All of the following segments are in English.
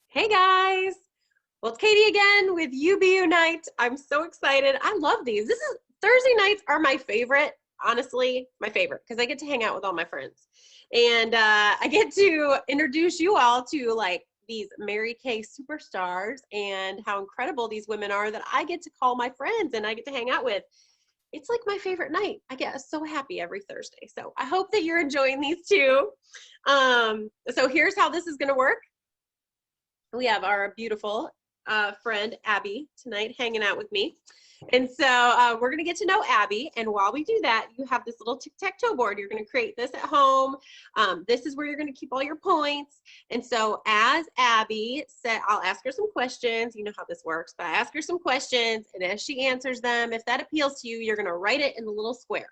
Hey guys! Well, it's Katie again with UB Unite. I'm so excited. I love these. Thursday nights are my favorite, honestly, my favorite, because I get to hang out with all my friends. And I get to introduce you all to like these Mary Kay superstars and how incredible these women are that I get to call my friends and I get to hang out with. It's like my favorite night. I get so happy every Thursday. So I hope that you're enjoying these too. So here's how this is going to work. We have our beautiful friend Abby tonight hanging out with me. And so we're going to get to know Abby. And while we do that, you have this little tic-tac-toe board. You're going to create this at home. This is where you're going to keep all your points. And so as Abby said, I'll ask her some questions. You know how this works, but I ask her some questions. And as she answers them, if that appeals to you, you're going to write it in the little square.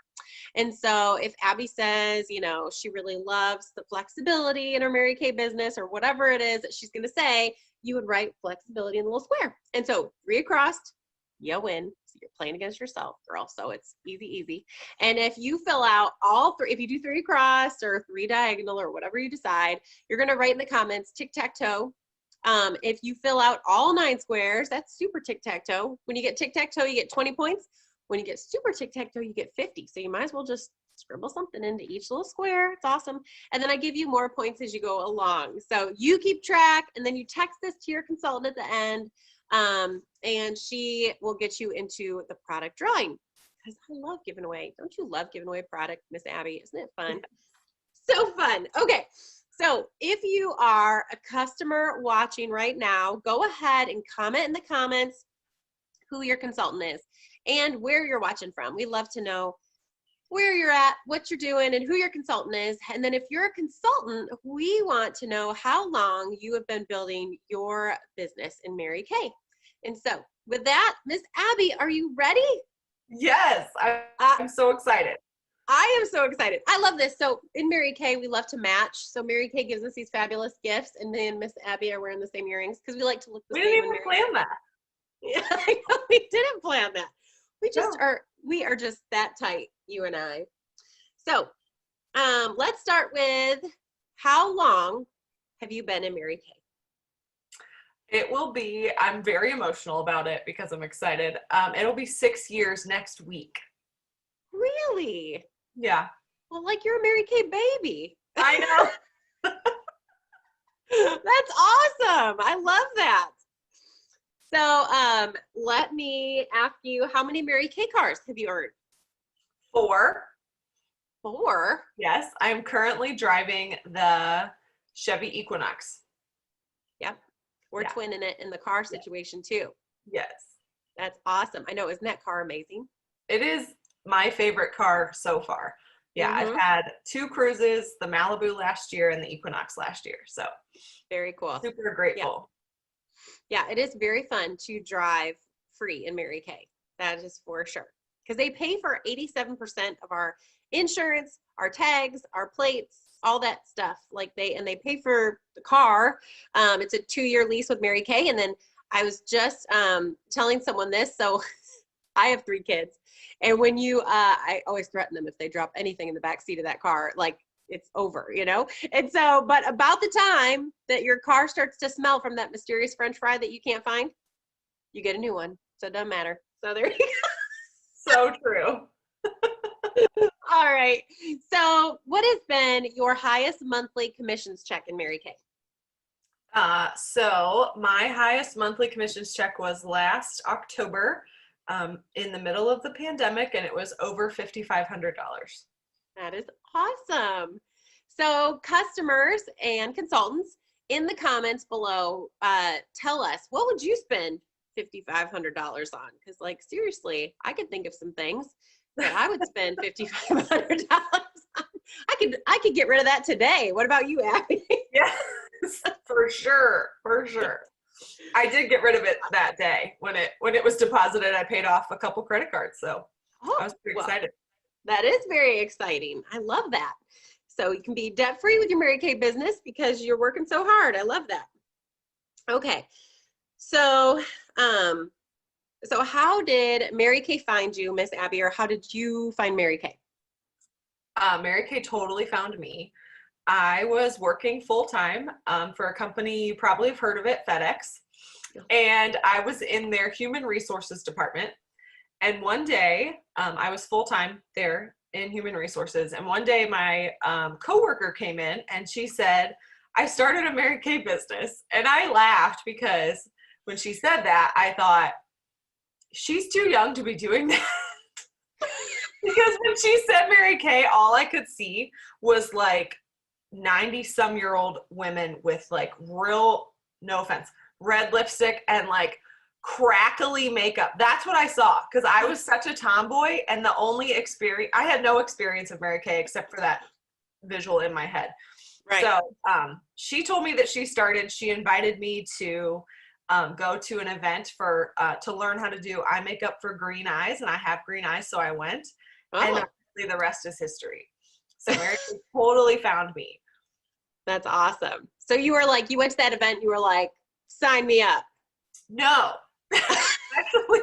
And so if Abby says, you know, she really loves the flexibility in her Mary Kay business or whatever it is that she's going to say, you would write flexibility in the little square. And so 3 across, you win. So you're playing against yourself, girl. So it's easy, easy. And if you fill out all 3, if you do 3 across or 3 diagonal or whatever you decide, you're going to write in the comments tic-tac-toe. If you fill out all 9 squares, that's super tic-tac-toe. When you get tic-tac-toe, you get 20 points. When you get super tic-tac-toe, you get 50. So you might as well just scribble something into each little square. It's awesome. And then I give you more points as you go along. So you keep track, and then you text this to your consultant at the end, and she will get you into the product drawing. Because I love giving away. Don't you love giving away product, Miss Abby? Isn't it fun? So fun. Okay. So if you are a customer watching right now, go ahead and comment in the comments who your consultant is and where you're watching from. We love to know where you're at, what you're doing, and who your consultant is. And then if you're a consultant, we want to know how long you have been building your business in Mary Kay. And so with that, Miss Abby, are you ready? Yes, I'm so excited. I am so excited. I love this. So in Mary Kay, we love to match. So Mary Kay gives us these fabulous gifts, and then Miss Abby are wearing the same earrings because we like to look the We same. didn't even plan that. Yeah, I know, we didn't plan that. We just No. we are just that tight, you and I. So let's start with, how long have you been in Mary Kay? It will be, I'm very emotional about it because I'm excited. It'll be 6 years next week. Really? Yeah. Well, like you're a Mary Kay baby. I know. That's awesome. I love that. So let me ask you, how many Mary Kay cars have you earned? 4. 4? Yes, I'm currently driving the Chevy Equinox. Yep. We're Yeah. twinning it in the car situation too. Yes. That's awesome. I know. Isn't that car amazing? It is my favorite car so far. Yeah, I've had 2 cruises, the Malibu last year and the Equinox last year. So very cool. super grateful. Yeah, it is very fun to drive free in Mary Kay. That is for sure. Because they pay for 87% of our insurance, our tags, our plates, all that stuff. Like they pay for the car. It's a 2-year lease with Mary Kay. And then I was just telling someone this. So I have 3 kids. And when I always threaten them if they drop anything in the back seat of that car, like it's over, you know? And so, but about the time that your car starts to smell from that mysterious French fry that you can't find, you get a new one. So it doesn't matter. So there you go. So true. All right. So what has been your highest monthly commissions check in Mary Kay? So my highest monthly commissions check was last October, in the middle of the pandemic, and it was over $5,500. That is awesome. So customers and consultants, in the comments below, tell us, what would you spend $5,500 on? Because like, seriously, I could think of some things that I would spend $5,500 on. I could get rid of that today. What about you, Abby? Yes, for sure, for sure. I did get rid of it that day when it was deposited. I paid off a couple credit cards, so I was pretty excited. That is very exciting. I love that. So you can be debt free with your Mary Kay business because you're working so hard. I love that. Okay, so so how did Mary Kay find you, Miss Abby, or how did you find Mary Kay? Mary Kay totally found me. I was working full-time for a company, you probably have heard of it, FedEx. And I was in their human resources department. And one day, I was full-time there in human resources. And one day my coworker came in and she said, I started a Mary Kay business. And I laughed because when she said that, I thought, she's too young to be doing that. Because when she said Mary Kay, all I could see was like 90-some-year-old women with like real, no offense, red lipstick and like crackly makeup. That's what I saw because I was such a tomboy, and the only experience, I had no experience of Mary Kay except for that visual in my head. Right. So she told me that she invited me to go to an event for to learn how to do eye makeup for green eyes, and I have green eyes, so I went. And obviously the rest is history. So Mary Kay totally found me. That's awesome. So you were like, you went to that event, you were like, sign me up. No. Actually,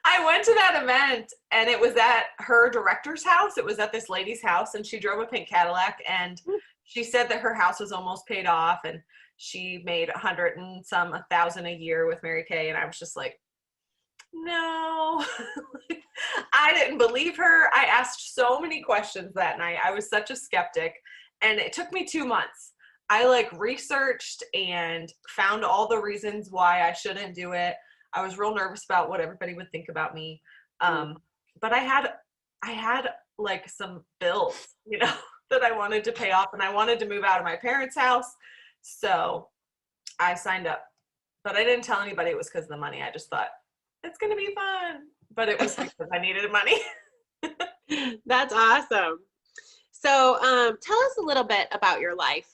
I went to that event and it was at her director's house. It was at this lady's house, and she drove a pink Cadillac, and she said that her house was almost paid off and she made 100,000 a year with Mary Kay. And I was just like, no. I didn't believe her. I asked so many questions that night. I was such a skeptic, and it took me 2 months. I like researched and found all the reasons why I shouldn't do it. I was real nervous about what everybody would think about me. But I had like some bills, you know, that I wanted to pay off, and I wanted to move out of my parents' house. So I signed up, but I didn't tell anybody it was because of the money. I just thought it's going to be fun, but it was because I needed money. That's awesome. So tell us a little bit about your life.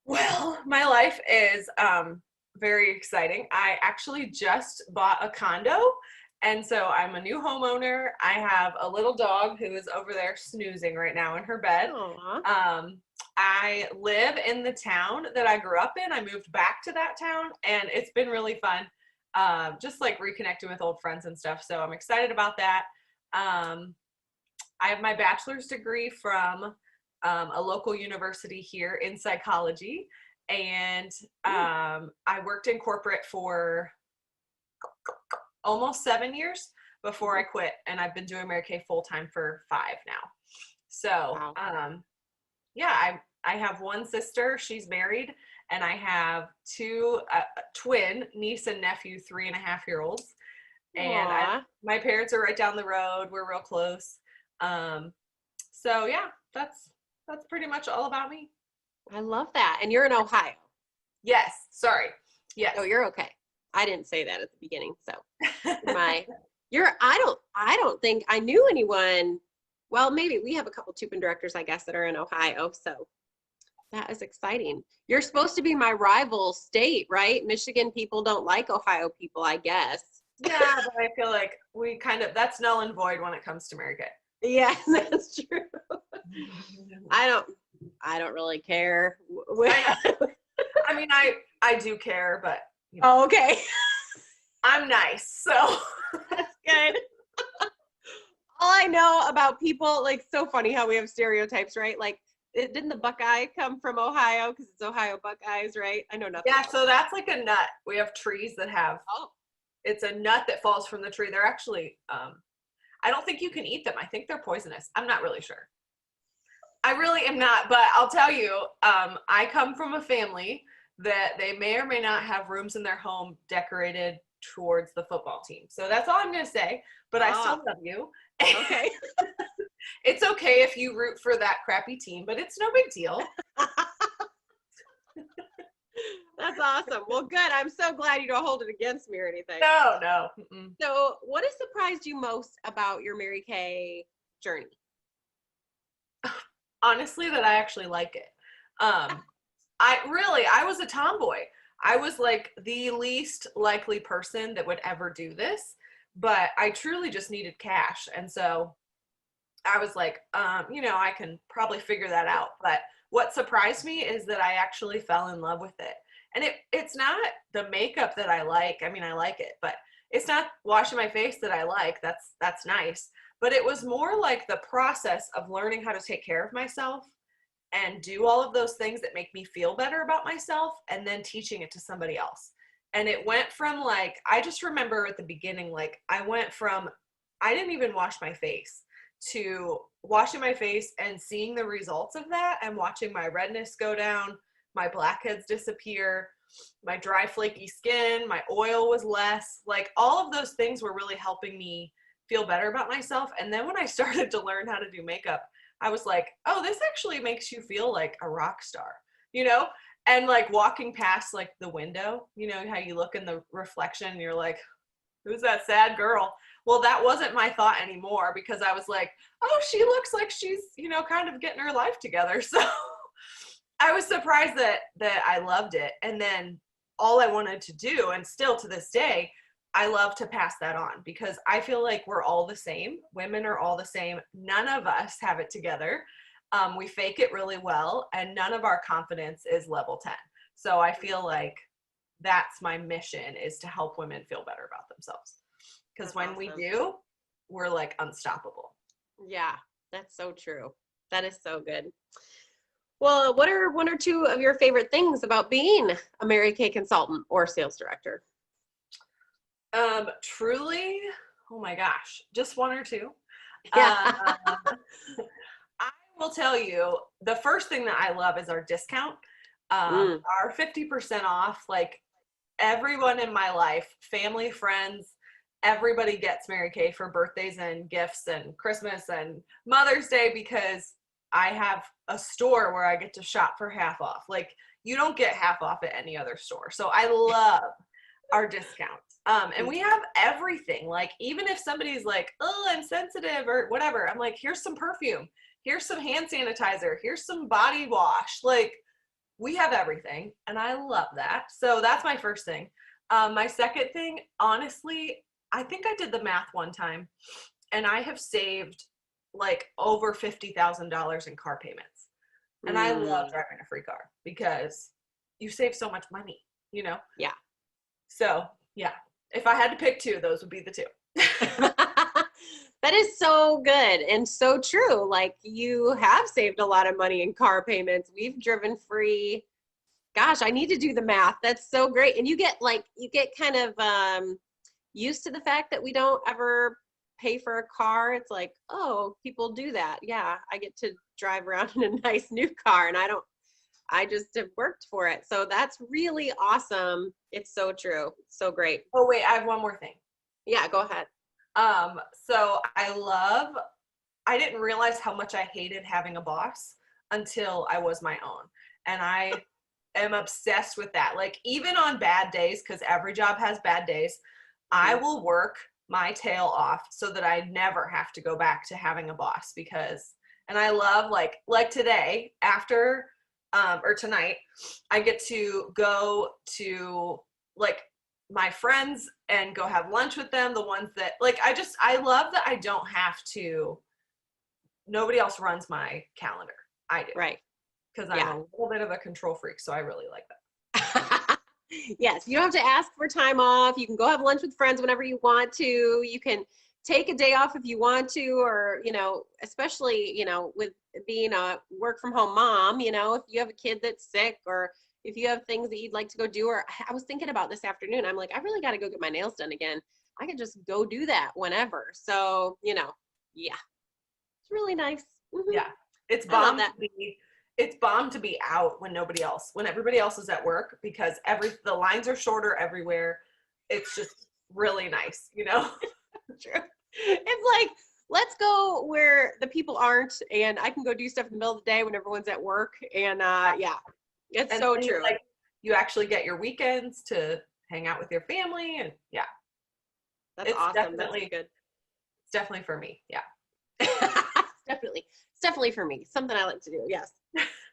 Well, my life is very exciting. I actually just bought a condo, and so I'm a new homeowner. I have a little dog who is over there snoozing right now in her bed. I live in the town that I grew up in. I moved back to that town, and it's been really fun, just like reconnecting with old friends and stuff. So I'm excited about that. I have my bachelor's degree from a local university here in psychology. And I worked in corporate for almost 7 years before I quit. And I've been doing Mary Kay full time for 5 now. So yeah, I have one sister, she's married, and I have 2 twin niece and nephew, 3.5-year-olds. And my parents are right down the road. We're real close. So yeah, that's pretty much all about me. I love that. And you're in Ohio. Yes. Sorry. Yes. Oh, you're okay. I didn't say that at the beginning. So I don't think I knew anyone. Well, maybe we have a couple Tupin directors, I guess, that are in Ohio. So that is exciting. You're supposed to be my rival state, right? Michigan people don't like Ohio people, I guess. Yeah, but I feel like we that's null and void when it comes to Mary Kay. Yeah, that's true. I don't really care. I mean, I do care, but you know, oh, okay. I'm nice, so that's good. All I know about people, like, so funny how we have stereotypes, right? Like, didn't the Buckeye come from Ohio because it's Ohio Buckeyes, right? I know nothing. Yeah, so that's like a nut. We have trees that have. Oh. It's a nut that falls from the tree. They're actually. I don't think you can eat them. I think they're poisonous. I'm not really sure. I really am not, but I'll tell you, I come from a family that they may or may not have rooms in their home decorated towards the football team. So that's all I'm going to say, but I still love you. Okay. It's okay if you root for that crappy team, but it's no big deal. That's awesome. Well, good. I'm so glad you don't hold it against me or anything. No. Mm-mm. So what has surprised you most about your Mary Kay journey? Honestly, that I actually like it. I was a tomboy. I was like the least likely person that would ever do this, but I truly just needed cash. And so I was like, I can probably figure that out. But what surprised me is that I actually fell in love with it. And it's not the makeup that I like. I mean, I like it, but it's not washing my face that I like. That's nice. But it was more like the process of learning how to take care of myself and do all of those things that make me feel better about myself, and then teaching it to somebody else. And it went from like, I just remember at the beginning, like I went from, I didn't even wash my face, to washing my face and seeing the results of that, and watching my redness go down, my blackheads disappear, my dry flaky skin, my oil was less. Like all of those things were really helping me feel better about myself. And then when I started to learn how to do makeup, I was like, oh, this actually makes you feel like a rock star, you know? And like walking past like the window, you know, how you look in the reflection and you're like, who's that sad girl? Well, that wasn't my thought anymore, because I was like, oh, she looks like she's, you know, kind of getting her life together. So I was surprised that I loved it. And then all I wanted to do, and still to this day, I love to pass that on, because I feel like we're all the same. Women are all the same. None of us have it together. We fake it really well, and none of our confidence is level 10. So I feel like that's my mission, is to help women feel better about themselves. Because when we do, we're like unstoppable. Yeah, that's so true. That is so good. Well, what are one or two of your favorite things about being a Mary Kay consultant or sales director? Truly, oh my gosh, just one or two. Yeah. I will tell you, the first thing that I love is our discount. Our 50% off, like everyone in my life, family, friends, everybody gets Mary Kay for birthdays and gifts and Christmas and Mother's Day, because I have a store where I get to shop for half off. Like you don't get half off at any other store. So I love our discounts. And we have everything. Like even if somebody's like, oh, I'm sensitive or whatever, I'm like, here's some perfume, here's some hand sanitizer, here's some body wash. Like we have everything, and I love that. So that's my first thing. My second thing, honestly, I think I did the math one time, and I have saved like over $50,000 in car payments. And I love driving a free car, because you save so much money, you know? Yeah. So yeah, if I had to pick two, those would be the two. That is so good and so true. Like you have saved a lot of money in car payments. We've driven free. Gosh, I need to do the math. That's so great. And you get kind of used to the fact that we don't ever pay for a car. It's like, oh, people do that. Yeah, I get to drive around in a nice new car, and I just have worked for it. So that's really awesome. It's so true. So great. Oh wait, I have one more thing. Yeah, go ahead. So I didn't realize how much I hated having a boss until I was my own. And I am obsessed with that. Like even on bad days, because every job has bad days, I will work my tail off so that I never have to go back to having a boss, and I love like today after, or tonight, I get to go to like my friends and go have lunch with them. The ones that like, I love that I don't have to, nobody else runs my calendar. I do. Right. Because I'm a little bit of a control freak. So I really like that. Yes. You don't have to ask for time off. You can go have lunch with friends whenever you want to. You can take a day off if you want to, or, especially, with being a work from home mom, if you have a kid that's sick, or if you have things that you'd like to go do, or I was thinking about this afternoon, I'm like, I really got to go get my nails done again. I can just go do that whenever. So, yeah, it's really nice. Mm-hmm. Yeah. It's bomb to be out when everybody else is at work, because the lines are shorter everywhere. It's just really nice, True. It's like, let's go where the people aren't, and I can go do stuff in the middle of the day when everyone's at work. And it's so true. Like you actually get your weekends to hang out with your family, and that's awesome. That's good. It's definitely for me. Yeah. It's definitely for me. Something I like to do. Yes.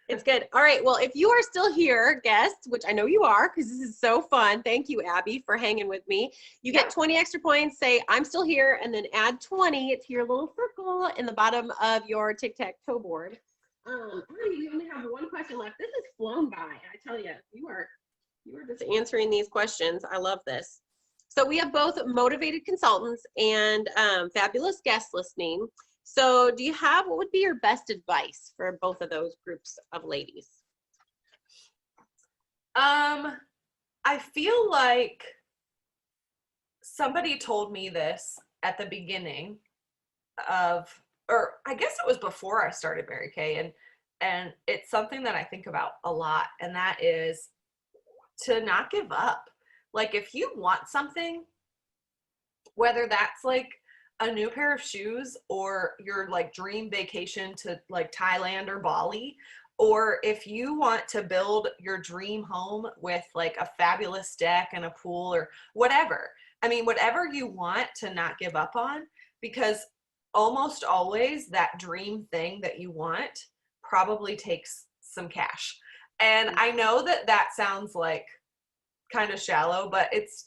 It's good. All right. Well, if you are still here, guests, which I know you are, because this is so fun. Thank you, Abby, for hanging with me. You get 20 extra points. Say, I'm still here, and then add 20 to your little circle in the bottom of your Tic Tac Toe board. We only have one question left. This has flown by. I tell you, you are just answering these questions. I love this. So we have both motivated consultants and fabulous guests listening. So what would be your best advice for both of those groups of ladies? I feel like somebody told me this at the beginning of, or I guess it was before I started Mary Kay, and it's something that I think about a lot, and that is to not give up. Like if you want something, whether that's like a new pair of shoes or your like dream vacation to like Thailand or Bali, or if you want to build your dream home with like a fabulous deck and a pool or whatever. I mean, whatever you want, to not give up on, because almost always that dream thing that you want probably takes some cash. And I know that that sounds like kind of shallow, but it's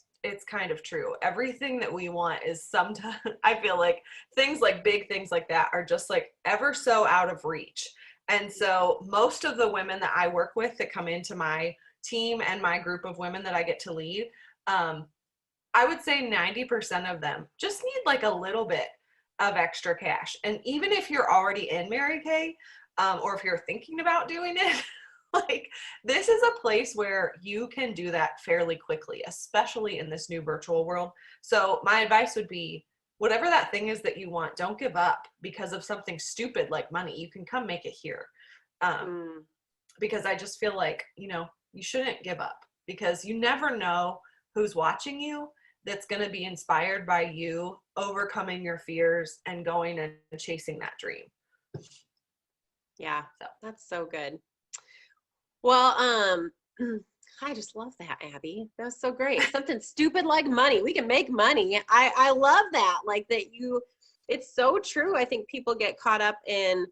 kind of true. Everything that we want is sometimes, I feel like things like big things like that are just like ever so out of reach. And so most of the women that I work with that come into my team and my group of women that I get to lead, I would say 90% of them just need like a little bit of extra cash. And even if you're already in Mary Kay, or if you're thinking about doing it, like this is a place where you can do that fairly quickly, especially in this new virtual world. So my advice would be, whatever that thing is that you want, don't give up because of something stupid like money. You can come make it here. Because I just feel like, you know, you shouldn't give up, because you never know who's watching you that's going to be inspired by you overcoming your fears and going and chasing that dream. Yeah, that's so good. Well, I just love that, Abby. That was so great. Something stupid like money. We can make money. I love that. Like that it's so true. I think people get caught up in,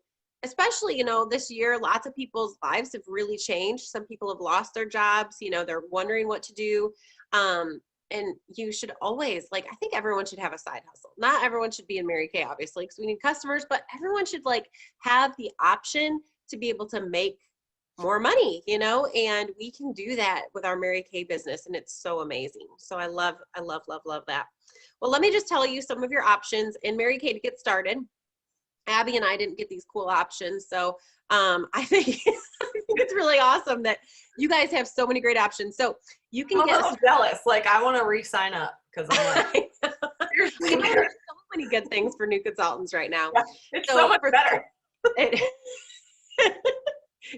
especially, you know, this year, lots of people's lives have really changed. Some people have lost their jobs, you know, they're wondering what to do. And you should always, like, I think everyone should have a side hustle. Not everyone should be in Mary Kay, obviously, because we need customers, but everyone should like have the option to be able to make more money, you know, and we can do that with our Mary Kay business, and it's so amazing. So I love that. Well, let me just tell you some of your options in Mary Kay to get started. Abby and I didn't get these cool options, so I think, I think it's really awesome that you guys have so many great options. So you can I'm a little jealous. Like I want to re-sign up because I'm like, there's so many good things for new consultants right now. Yeah, it's so much better.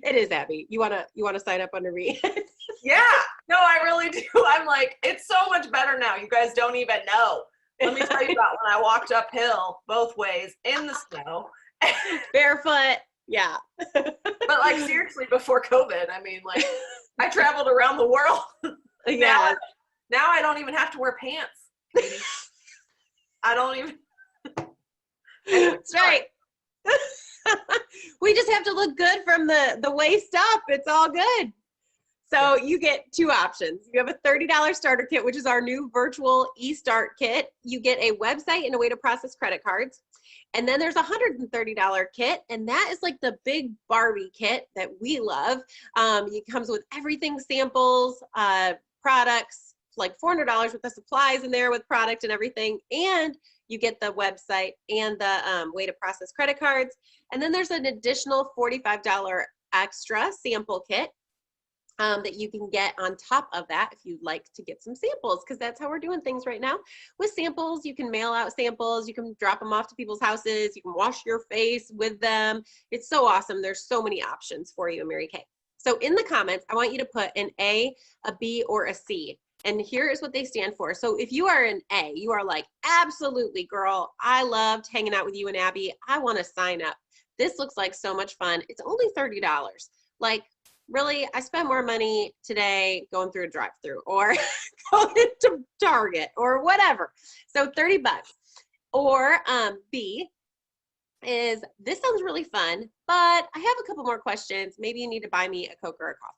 It is, Abby. You wanna sign up under me? Yeah, no, I really do. I'm like, it's so much better now. You guys don't even know. Let me tell you about when I walked uphill both ways in the snow. Barefoot. Yeah. But like seriously, before COVID, I mean, like I traveled around the world. Yeah. Now I don't even have to wear pants, Katie. I don't even. That's right. We just have to look good from the waist up. It's all good. So you get two options. You have a $30 starter kit, which is our new virtual e-start kit. You get a website and a way to process credit cards. And then there's a $130 kit, and that is like the big Barbie kit that we love. It comes with everything, samples, products, like $400 with the supplies in there with product and everything. And you get the website and the way to process credit cards. And then there's an additional $45 extra sample kit that you can get on top of that if you'd like to get some samples, because that's how we're doing things right now. With samples, you can mail out samples, you can drop them off to people's houses, you can wash your face with them. It's so awesome. There's so many options for you in Mary Kay. So in the comments, I want you to put an A, a B, or a C. And here is what they stand for. So if you are an A, you are like, absolutely, girl, I loved hanging out with you and Abby. I want to sign up. This looks like so much fun. It's only $30. Like, really, I spent more money today going through a drive-through or going to Target or whatever. So $30. Or B is, this sounds really fun, but I have a couple more questions. Maybe you need to buy me a Coke or a coffee.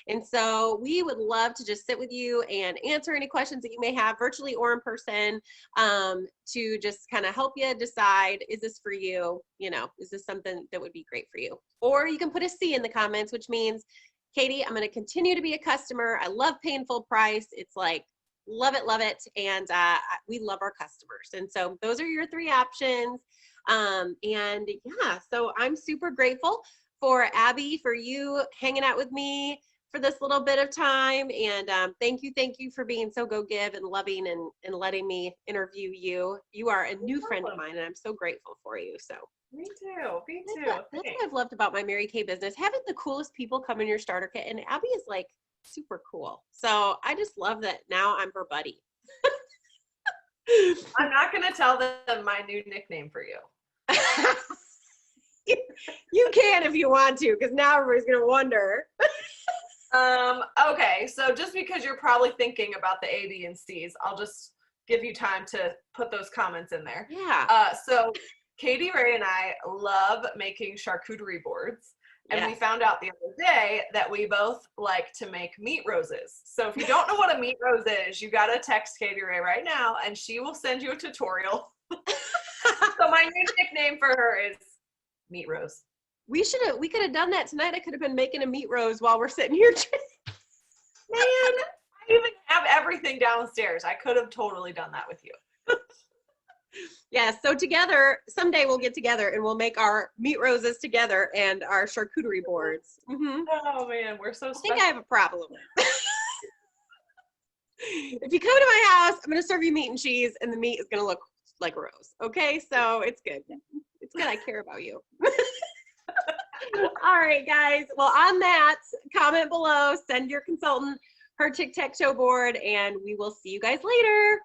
And so we would love to just sit with you and answer any questions that you may have, virtually or in person, to just kind of help you decide, is this for you? You know, is this something that would be great for you? Or you can put a C in the comments, which means, Katie, I'm going to continue to be a customer. I love paying full price. It's like, love it. And we love our customers. And so those are your three options. And yeah, so I'm super grateful for Abby, for you hanging out with me for this little bit of time. And thank you for being so go give and loving and letting me interview you. You are a new friend of mine, and I'm so grateful for you. So Me too. Me too. that's what I've loved about my Mary Kay business, having the coolest people come in your starter kit. And Abby is like super cool. So I just love that now I'm her buddy. I'm not going to tell them my new nickname for you. You can if you want to, because now everybody's going to wonder. Okay, so just because you're probably thinking about the A, B, and C's, I'll just give you time to put those comments in there. Yeah. So Katie Ray and I love making charcuterie boards. And we found out the other day that we both like to make meat roses. So if you don't know what a meat rose is, you got to text Katie Ray right now and she will send you a tutorial. So my new nickname for her is Meat Rose. We could have done that tonight. I could have been making a meat rose while we're sitting here. Man, I even have everything downstairs. I could have totally done that with you. Yeah, so together, someday we'll get together and we'll make our meat roses together and our charcuterie boards. Mm-hmm. Oh man, we're so special. I think I have a problem. If you come to my house, I'm going to serve you meat and cheese, and the meat is going to look like a rose. Okay, so it's good. It's good I care about you. All right, guys. Well, on that, comment below, send your consultant her Tic Tac Toe board, and we will see you guys later.